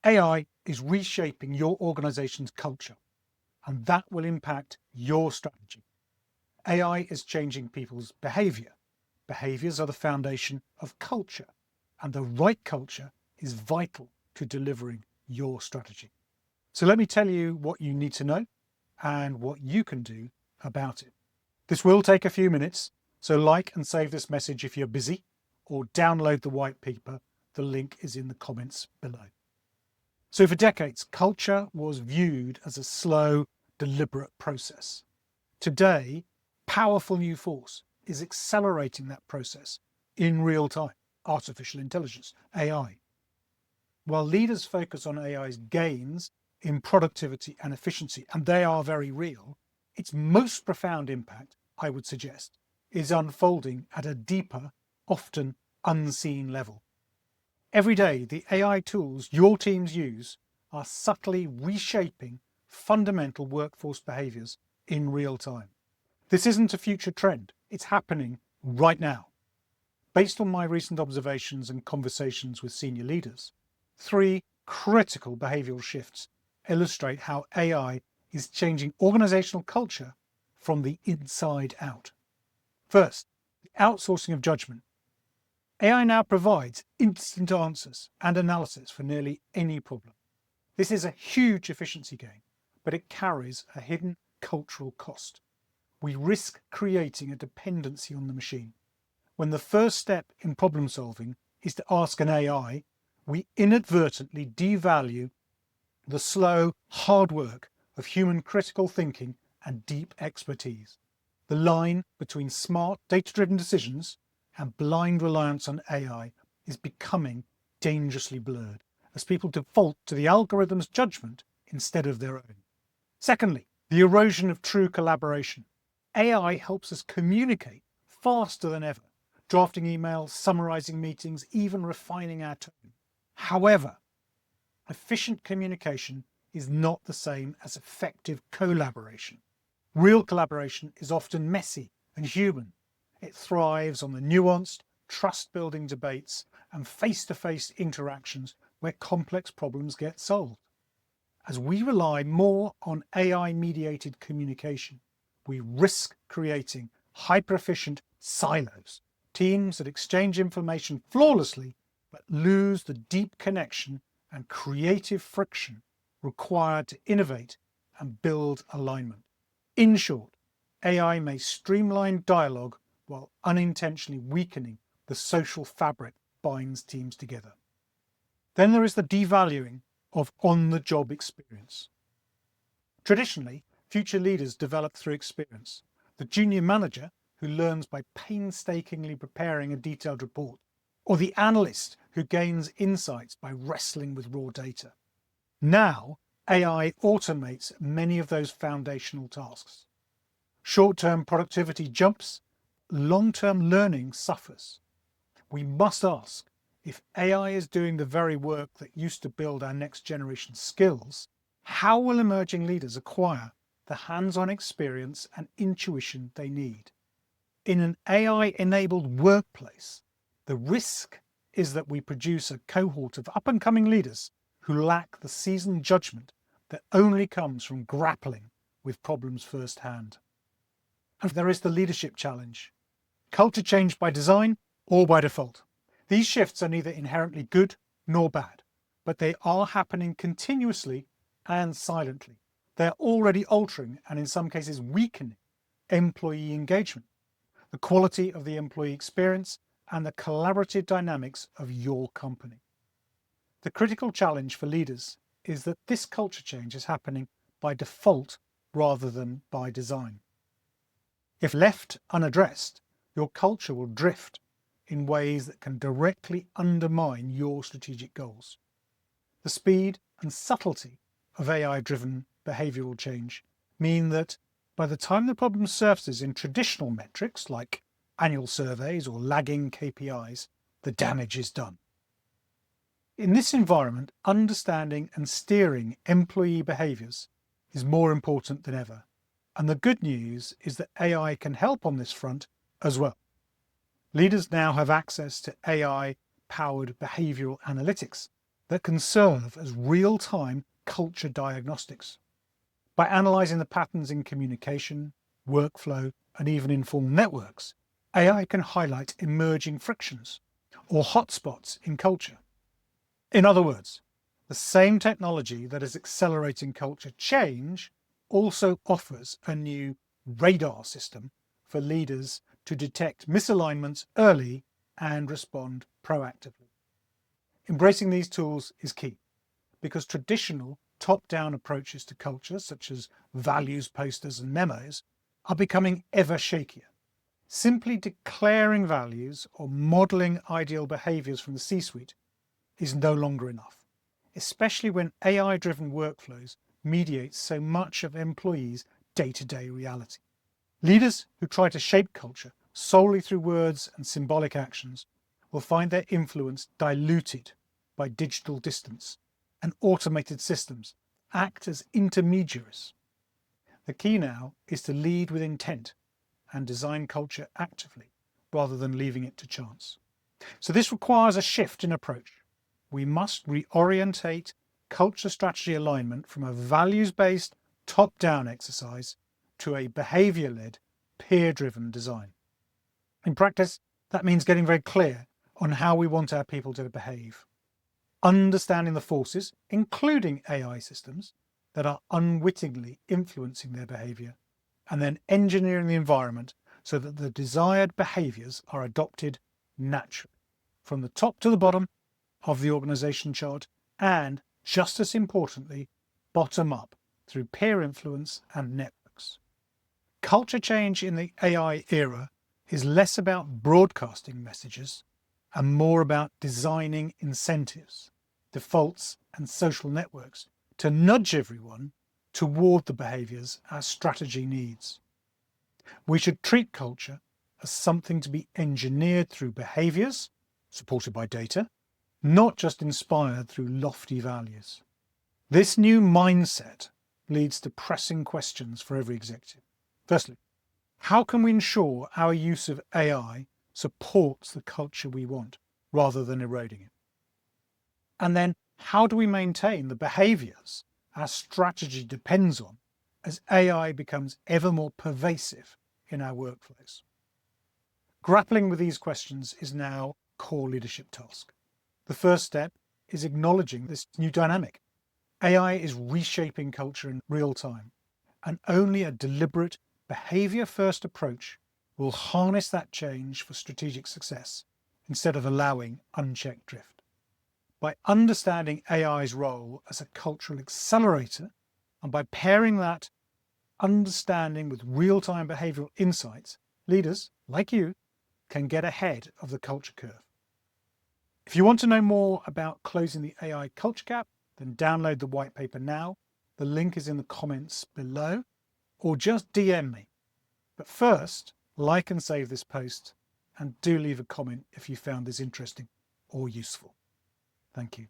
AI is reshaping your organization's culture, and that will impact your strategy. AI is changing people's behavior. Behaviors are the foundation of culture, and the right culture is vital to delivering your strategy. So let me tell you what you need to know and what you can do about it. This will take a few minutes, so like and save this message if you're busy, or download the white paper. The link is in the comments below. So for decades, culture was viewed as a slow, deliberate process. Today, powerful new force is accelerating that process in real time, artificial intelligence, AI. While leaders focus on AI's gains in productivity and efficiency, and they are very real, its most profound impact, I would suggest, is unfolding at a deeper, often unseen level. Every day, the AI tools your teams use are subtly reshaping fundamental workforce behaviours in real time. This isn't a future trend, it's happening right now. Based on my recent observations and conversations with senior leaders, 3 critical behavioural shifts illustrate how AI is changing organisational culture from the inside out. First, the outsourcing of judgment. AI now provides instant answers and analysis for nearly any problem. This is a huge efficiency gain, but it carries a hidden cultural cost. We risk creating a dependency on the machine. When the first step in problem solving is to ask an AI, we inadvertently devalue the slow, hard work of human critical thinking and deep expertise. The line between smart, data-driven decisions and blind reliance on AI is becoming dangerously blurred as people default to the algorithm's judgment instead of their own. Secondly, the erosion of true collaboration. AI helps us communicate faster than ever, drafting emails, summarizing meetings, even refining our tone. However, efficient communication is not the same as effective collaboration. Real collaboration is often messy and human. It thrives on the nuanced, trust-building debates and face-to-face interactions where complex problems get solved. As we rely more on AI-mediated communication, we risk creating hyper-efficient silos, teams that exchange information flawlessly but lose the deep connection and creative friction required to innovate and build alignment. In short, AI may streamline dialogue while unintentionally weakening the social fabric that binds teams together. Then there is the devaluing of on-the-job experience. Traditionally, future leaders develop through experience. The junior manager who learns by painstakingly preparing a detailed report, or the analyst who gains insights by wrestling with raw data. Now, AI automates many of those foundational tasks. Short-term productivity jumps, long-term learning suffers. We must ask, if AI is doing the very work that used to build our next generation skills, how will emerging leaders acquire the hands-on experience and intuition they need? In an AI-enabled workplace, the risk is that we produce a cohort of up-and-coming leaders who lack the seasoned judgment that only comes from grappling with problems firsthand. And there is the leadership challenge. Culture change by design or by default. These shifts are neither inherently good nor bad, but they are happening continuously and silently. They are already altering and in some cases weakening employee engagement, the quality of the employee experience, and the collaborative dynamics of your company. The critical challenge for leaders is that this culture change is happening by default rather than by design. If left unaddressed, your culture will drift in ways that can directly undermine your strategic goals. The speed and subtlety of AI-driven behavioural change mean that by the time the problem surfaces in traditional metrics like annual surveys or lagging KPIs, the damage is done. In this environment, understanding and steering employee behaviours is more important than ever. And the good news is that AI can help on this front as well. Leaders now have access to AI-powered behavioural analytics that can serve as real-time culture diagnostics. By analysing the patterns in communication, workflow, and even informal networks, AI can highlight emerging frictions or hotspots in culture. In other words, the same technology that is accelerating culture change also offers a new radar system for leaders to detect misalignments early and respond proactively. Embracing these tools is key, because traditional top-down approaches to culture, such as values posters and memos, are becoming ever shakier. Simply declaring values or modelling ideal behaviours from the C-suite is no longer enough, especially when AI-driven workflows mediate so much of employees' day-to-day reality. Leaders who try to shape culture solely through words and symbolic actions will find their influence diluted by digital distance, and automated systems act as intermediaries. The key now is to lead with intent and design culture actively, rather than leaving it to chance. So this requires a shift in approach. We must reorientate culture strategy alignment from a values-based top-down exercise to a behaviour-led, peer-driven design. In practice, that means getting very clear on how we want our people to behave, understanding the forces, including AI systems, that are unwittingly influencing their behaviour, and then engineering the environment so that the desired behaviours are adopted naturally, from the top to the bottom of the organisation chart, and, just as importantly, bottom up through peer influence and networks. Culture change in the AI era is less about broadcasting messages and more about designing incentives, defaults and social networks to nudge everyone toward the behaviours our strategy needs. We should treat culture as something to be engineered through behaviours, supported by data, not just inspired through lofty values. This new mindset leads to pressing questions for every executive. Firstly, how can we ensure our use of AI supports the culture we want, rather than eroding it? And then, how do we maintain the behaviours our strategy depends on as AI becomes ever more pervasive in our workflows? Grappling with these questions is now a core leadership task. The first step is acknowledging this new dynamic. AI is reshaping culture in real time, and only a deliberate, behaviour-first approach will harness that change for strategic success, instead of allowing unchecked drift. By understanding AI's role as a cultural accelerator, and by pairing that understanding with real-time behavioural insights, leaders, like you, can get ahead of the culture curve. If you want to know more about closing the AI culture gap, then download the white paper now. The link is in the comments below, or just DM me. But first, like and save this post, and do leave a comment if you found this interesting or useful. Thank you.